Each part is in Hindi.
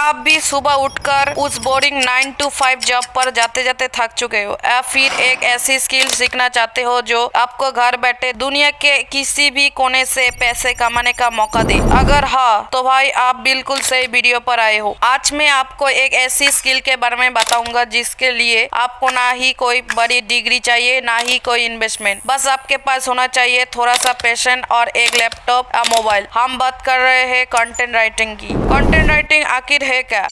आप भी सुबह उठकर उस बोरिंग 9 to 5 जॉब पर जाते जाते थक चुके हो या फिर एक ऐसी स्किल सीखना चाहते हो जो आपको घर बैठे दुनिया के किसी भी कोने से पैसे कमाने का मौका दे? अगर हाँ तो भाई आप बिल्कुल सही वीडियो पर आए हो। आज मैं आपको एक ऐसी स्किल के बारे में बताऊंगा जिसके लिए आपको ना ही कोई बड़ी डिग्री चाहिए ना ही कोई इन्वेस्टमेंट, बस आपके पास होना चाहिए थोड़ा सा पैशन और एक लैपटॉप या मोबाइल। हम बात कर रहे हैं कंटेंट राइटिंग की। कंटेंट राइटिंग आखिर है क्या?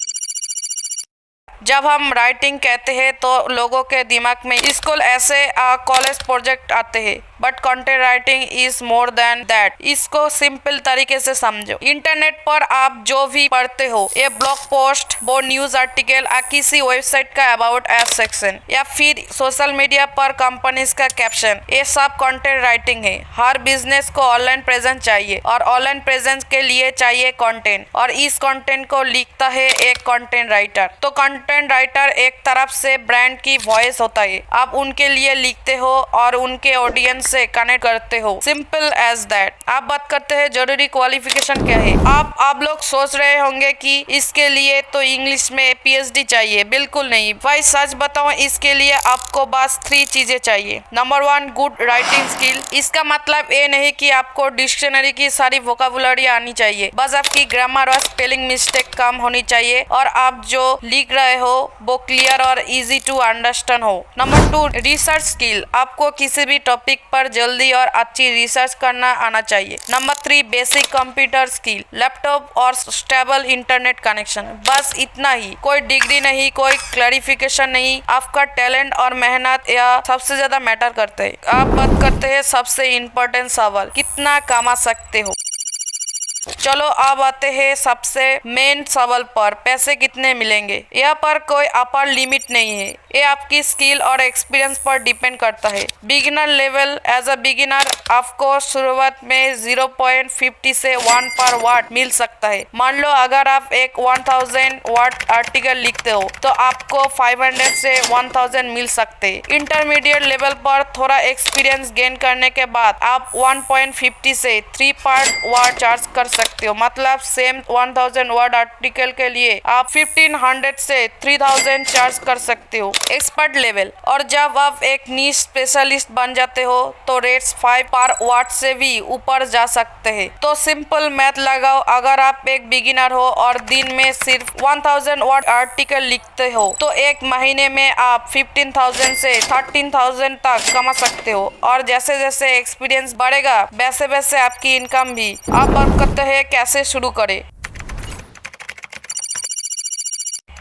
जब हम राइटिंग कहते हैं तो लोगों के दिमाग में स्कूल ऐसे कॉलेज प्रोजेक्ट आते हैं, but content writing is more than that. इसको सिंपल तरीके से समझो। इंटरनेट पर आप जो भी पढ़ते हो, ये ब्लॉग पोस्ट, वो न्यूज आर्टिकल या किसी वेबसाइट का अबाउट अस सेक्शन या फिर सोशल मीडिया पर कंपनीज का कैप्शन, ये सब कंटेंट राइटिंग है। हर बिजनेस को ऑनलाइन प्रेजेंस चाहिए और ऑनलाइन प्रेजेंस के लिए चाहिए कंटेंट, और इस कंटेंट को लिखता है एक कंटेंट राइटर। तो कंटेंट राइटर एक तरफ से ब्रांड की वॉइस होता है। आप उनके लिए लिखते हो और उनके ऑडियंस से कनेक्ट करते हो, सिंपल एज दैट। आप बात करते हैं जरूरी क्वालिफिकेशन क्या है। आप लोग सोच रहे होंगे कि इसके लिए तो इंग्लिश में पीएचडी चाहिए। बिल्कुल नहीं भाई, सच बताऊं, इसके लिए आपको बस 3 चीजें चाहिए। Number 1, good writing skill. इसका मतलब ये नहीं कि आपको डिक्शनरी की सारी वोकाबुलरी आनी चाहिए, बस आपकी ग्रामर और स्पेलिंग मिस्टेक कम होनी चाहिए और आप जो लिख रहे हो वो क्लियर और इजी टू अंडरस्टैंड हो। Number 2, research skill. आपको किसी भी टॉपिक पर जल्दी और अच्छी रिसर्च करना आना चाहिए। Number 3, basic computer skill, laptop और स्टेबल इंटरनेट कनेक्शन। बस इतना ही, कोई डिग्री नहीं, कोई क्लैरिफिकेशन नहीं, आपका टैलेंट और मेहनत या सबसे ज्यादा मैटर करते हैं। आप बात करते हैं सबसे इम्पोर्टेंट सवाल, कितना कमा सकते हो। चलो अब आते हैं सबसे मेन सवाल पर, पैसे कितने मिलेंगे। यहाँ पर कोई अपर लिमिट नहीं है, ये आपकी स्किल और एक्सपीरियंस पर डिपेंड करता है। Beginner level, as a beginner आपको शुरुआत में 0.50 से 1 पर वर्ड मिल सकता है। मान लो अगर आप एक 1000 वर्ड आर्टिकल लिखते हो तो आपको 500 से 1000 मिल सकते हैं। इंटरमीडिएट लेवल पर थोड़ा एक्सपीरियंस गेन करने के बाद आप 1.50 से 3 पर वर्ड चार्ज कर सकते हो। मतलब सेम 1000 वर्ड आर्टिकल के लिए आप 1500 से 3000 चार्ज कर सकते हो। एक्सपर्ट लेवल, और जब आप एक नीश स्पेशलिस्ट बन जाते हो तो रेट्स 5 पर वर्ड से भी ऊपर जा सकते हैं। तो सिंपल मैथ लगाओ, अगर आप एक बिगिनर हो और दिन में सिर्फ 1000 वर्ड आर्टिकल लिखते हो तो एक महीने में आप 15,000 से 13,000 तक कमा सकते हो। और जैसे जैसे एक्सपीरियंस बढ़ेगा वैसे वैसे आपकी इनकम भी। आप बात करते हैं कैसे शुरू करें।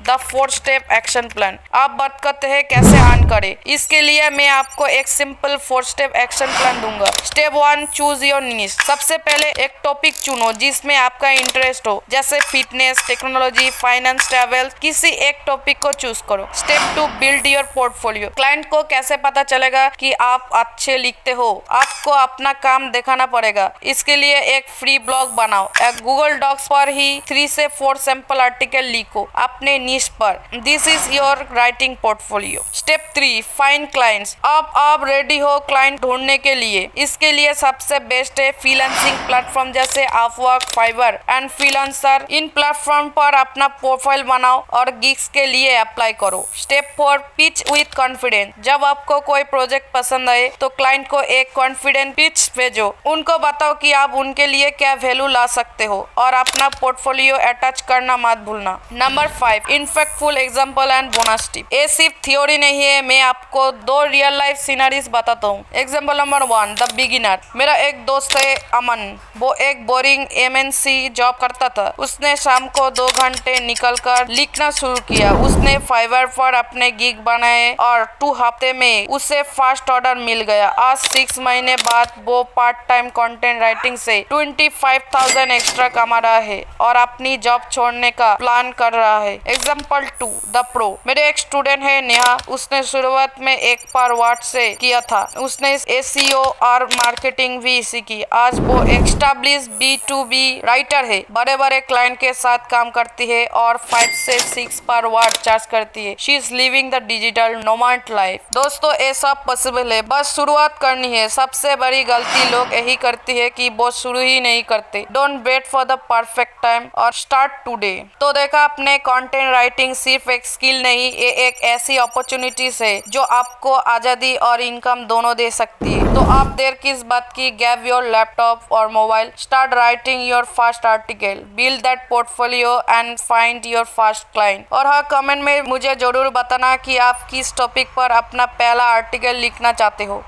The 4 step action plan. आप बात करते हैं कैसे अर्न करें। इसके लिए मैं आपको एक सिंपल 4 स्टेप एक्शन प्लान दूंगा। Step 1, choose your niche. सबसे पहले एक टॉपिक चुनो जिसमें आपका इंटरेस्ट हो, जैसे फिटनेस, टेक्नोलॉजी, फाइनेंस, ट्रैवल। किसी एक टॉपिक को चूज करो। Step 2, build your portfolio. Client को कैसे पता चलेगा कि आप अच्छे लिखते हो? आपको अपना काम दिखाना पड़ेगा। इसके लिए एक फ्री ब्लॉग बनाओ। गूगल डॉक्स पर ही 3 से 4 सैंपल आर्टिकल लिखो अपने पर। This is your writing portfolio. Step 3, find clients. अब आप रेडी हो क्लाइंट ढूंढने के लिए। इसके लिए सबसे बेस्ट है फ्रीलांसिंग प्लेटफॉर्म जैसे अपवर्क, फाइवर एंड फ्रीलांसर। इन प्लेटफॉर्म पर अपना प्रोफाइल बनाओ और गिग्स के लिए अप्लाई करो। Step 4, pitch with confidence. जब आपको कोई प्रोजेक्ट पसंद आए तो क्लाइंट को एक कॉन्फिडेंट पिच भेजो। उनको बताओ कि आप उनके लिए क्या वैल्यू ला सकते हो और अपना पोर्टफोलियो अटैच करना मत भूलना। Number 5, impactful example and bonus tip. ये सिर्फ थ्योरी नहीं है, मैं आपको 2 रियल लाइफ सीनरीज बताता हूँ। Example number 1, the beginner. मेरा एक दोस्त है अमन, वो एक बोरिंग MNC जॉब करता था। उसने शाम को 2 घंटे निकलकर लिखना शुरू किया। उसने फाइवर पर अपने गिग बनाए और 2 हफ्ते में उसे फर्स्ट ऑर्डर मिल गया। आज 6 महीने बाद वो पार्ट टाइम कंटेंट राइटिंग से 25,000 एक्स्ट्रा कमा रहा है और अपनी जॉब छोड़ने का प्लान कर रहा है। Example 2 the pro. मेरे एक स्टूडेंट है नेहा, उसने शुरुआत में एक पर वाट से किया था। उसने एसईओ और मार्केटिंग भी सीखी। आज वो एस्टैब्लिश B2B राइटर है, बड़े बड़े क्लाइंट के साथ काम करती है और 5 से 6 पर वाट चार्ज करती है। She is living the digital nomad life. दोस्तों ये सब पॉसिबल है, बस शुरुआत करनी है। सबसे बड़ी गलती लोग यही करती है कि वो शुरू ही नहीं करते। Don't wait for the perfect time और स्टार्ट टुडे। तो देखा आपने, कंटेंट राइटिंग सिर्फ एक स्किल नहीं, ये एक ऐसी अपॉर्चुनिटीज है जो आपको आजादी और इनकम दोनों दे सकती है। तो आप देर किस बात की? ग्रैब योर लैपटॉप और mobile, start writing your first article, build that portfolio and find your first client. और हाँ, कमेंट में मुझे जरूर बताना कि आप किस टॉपिक पर अपना पहला आर्टिकल लिखना चाहते हो।